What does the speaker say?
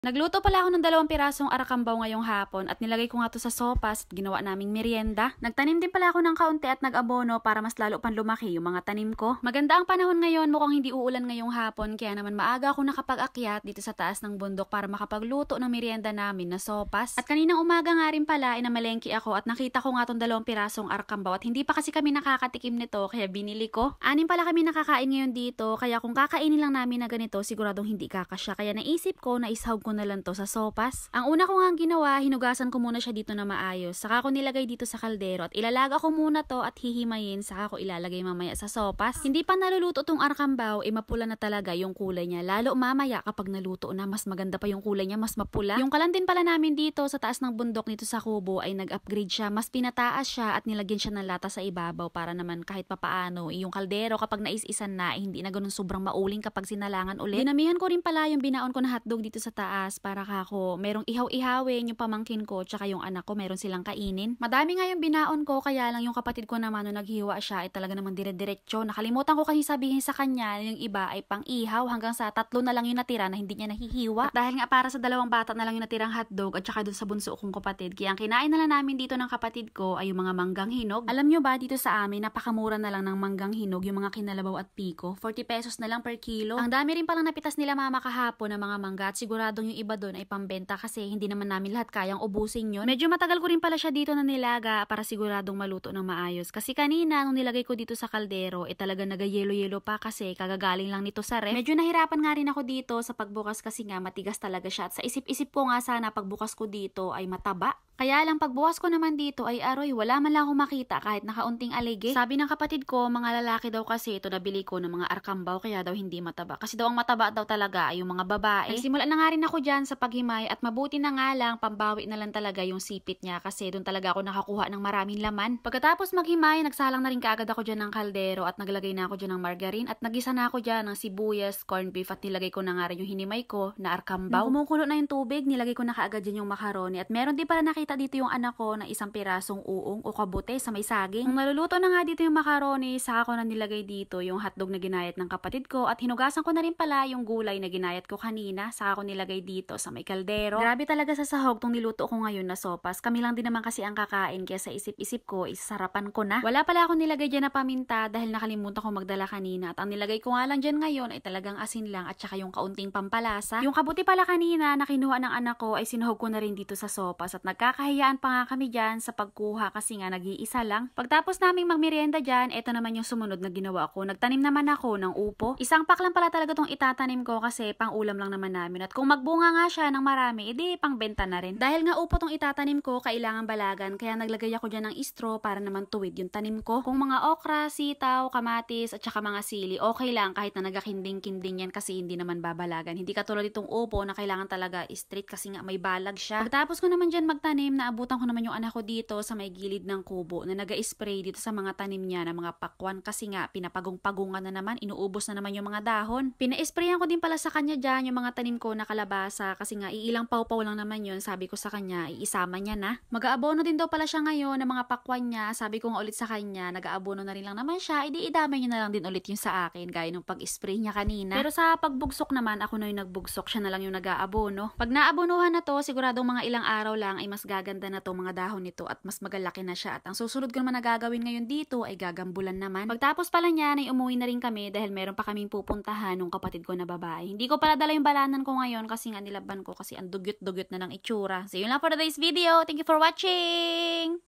Nagluto pala ako ng 2 pirasong arakambaw ngayong hapon at nilagay ko nga to sa sopas at ginawa naming merienda. Nagtanim din pala ako ng kaunti at nag-abono para mas lalo pang lumaki yung mga tanim ko. Maganda ang panahon ngayon, mukhang hindi uulan ngayong hapon kaya naman maaga ako nakapag-akyat dito sa taas ng bundok para makapagluto ng merienda namin na sopas. At kaninang umaga nga rin pala inamalengke ako at nakita ko nga tong 2 pirasong arakambaw at hindi pa kasi kami nakakatikim nito kaya binili ko. 6 pala kami nakakain ngayon dito kaya kung kakainin lang namin na ganito siguradong hindi kakasya kaya naisip ko na ishawg ko na lang to sa sopas. Ang una ko nga ginawa, hinugasan ko muna siya dito na maayos. Saka ko nilagay dito sa kaldero at ilalaga ko muna to at hihimayin saka ko ilalagay mamaya sa sopas. Hindi pa naluluto tong arakambaw, mapula na talaga yung kulay niya. Lalo mamaya kapag naluto na, mas maganda pa yung kulay niya, mas mapula. Yung kalan din pala namin dito sa taas ng bundok nito sa kubo ay nag-upgrade siya. Mas pinataas siya at nilagyan siya ng lata sa ibabaw para naman kahit papaano yung kaldero kapag nais-isan na hindi na ganun sobrang mauling kapag sinalangan ulit. Dinamihan ko rin pala yung binaon ko na hotdog dito sa taas para kako merong ihaw-ihawin yung pamangkin ko tsaka yung anak ko meron silang kainin. Madami nga yung binaon ko kaya lang yung kapatid ko naman nung naghiwa siya ay talaga naman dire-diretso. Nakalimutan ko kasi sabihin sa kanya yung iba ay pang ihaw hanggang sa 3 na lang yung natira na hindi niya nahihiwa. At dahil nga para sa 2 bata na lang yung natirang hotdog at tsaka dun sa bunso kong kapatid kaya ang kinain na lang namin dito ng kapatid ko ay yung mga manggang hinog. Alam nyo ba dito sa amin napakamura na lang ng manggang hinog yung mga kinalabaw at piko. 40 pesos na lang per kilo. Ang dami rin palang napitas nila mama kahapon ng mga mangga at siguradong yung iba doon ay pambenta kasi hindi naman namin lahat kayang ubusin yun. Medyo matagal ko rin pala siya dito na nilaga para siguradong maluto ng maayos. Kasi kanina nung nilagay ko dito sa kaldero talaga naga-yelo-yelo pa kasi kagagaling lang nito sa ref. Medyo nahirapan nga rin ako dito sa pagbukas kasi nga matigas talaga siya at sa isip-isip ko nga sana pagbukas ko dito ay mataba. Kaya lang pagbukas ko naman dito ay aroy, wala man lang akong makita kahit nakaunting alige. Sabi ng kapatid ko, mga lalaki daw kasi ito nabili ko ng mga arkambaw kaya daw hindi mataba. Kasi daw ang mataba daw talaga ay yung mga babae. Nagsimula na nga rin ako dyan sa paghimay at mabuti na nga lang, pambawi na lang talaga yung sipit niya kasi doon talaga ako nakakuha ng maraming laman. Pagkatapos maghimay, nagsalang na rin kaagad ako dyan ng kaldero at naglagay na ako dyan ng margarine at nagisa na ako dyan ng sibuyas, corned beef at nilagay ko na nga rin yung hinimay ko na arkambaw. Nung kumukulo na yung tubig, nilagay ko na kaagad dyan yung macaroni at meron din pala nakita dito yung anak ko na 1 pirasong uong o kabute sa may saging. Nung naluluto na nga dito yung macaroni, saka ko na nilagay dito yung hotdog na ginayat ng kapatid ko at hinugasan ko na rin pala yung gulay na ginayat ko kanina, saka ko nilagay dito sa may kaldero. Grabe talaga sa sahog tong niluto ko ngayon na sopas. Kami lang din naman kasi ang kakain kaya sa isip-isip ko isasarapan ko na. Wala pala ako nilagay dyan na paminta dahil nakalimutan ko magdala kanina at ang nilagay ko nga lang dyan ngayon ay talagang asin lang at saka yung kaunting pampalasa. Yung kabuti pala kanina na kinuha ng anak ko ay sinuhog ko na rin dito sa sopas at nagkakahiyaan pa nga kami dyan sa pagkuha kasi nga nag-iisa lang. Pagtapos naming magmerienda dyan, eto naman yung sumunod na ginawa ko. Nagtanim naman ako ng upo. Isang pack lang pala talaga tong itatanim ko kasi pang ulam lang naman namin. At kung magbunga nga siya ng marami, edi pang benta na rin. Dahil nga upo tong itatanim ko, kailangan balagan. Kaya naglagay ako dyan ng straw para naman tuwid yung tanim ko. Kung mga okra, sitaw, kamatis, at saka mga sili, okay lang kahit na nagakinding-kinding yan kasi hindi naman babalagan. Hindi katulad itong upo na kailangan talaga straight kasi nga may balag siya. Pagtapos ko naman dyan magtanim, naabutan ko naman yung anak ko dito sa may gilid ng kubo na naga-spray dito sa mga tanim niya ng mga pakwan kasi nga pinapagong-pagungan na naman, inuubos na naman yung mga dahon. Pina-sprayan ko din pala sa kanya dyan yung mga tanim ko na kalabasa kasi nga iilang pawpaw lang naman yun. Sabi ko sa kanya, iisama niya na. Mag-aabono din daw pala siya ngayon ng mga pakwan niya. Sabi ko nga ulit sa kanya, nag-aabono na rin lang naman siya, edi idamay niya na lang din ulit yung sa akin gaya nung pag-spray niya kanina. Pero sa pagbugsok naman, ako na yung nagbugsok, siya na lang yung nag-aabono. Pag naabonuhan na to, siguradong mga ilang araw lang ay mas gaganda na to mga dahon nito at mas magalaki na siya. At ang susunod ko naman na gagawin ngayon dito ay gagambulan naman. Pagtapos pala niya ay umuwi na rin kami dahil meron pa kaming pupuntahan nung kapatid ko na babae. Hindi ko pala dala yung balanan ko ngayon kasi nga nilaban ko kasi ang dugyot-dugyot na ng itsura. So yun lang for today's video. Thank you for watching!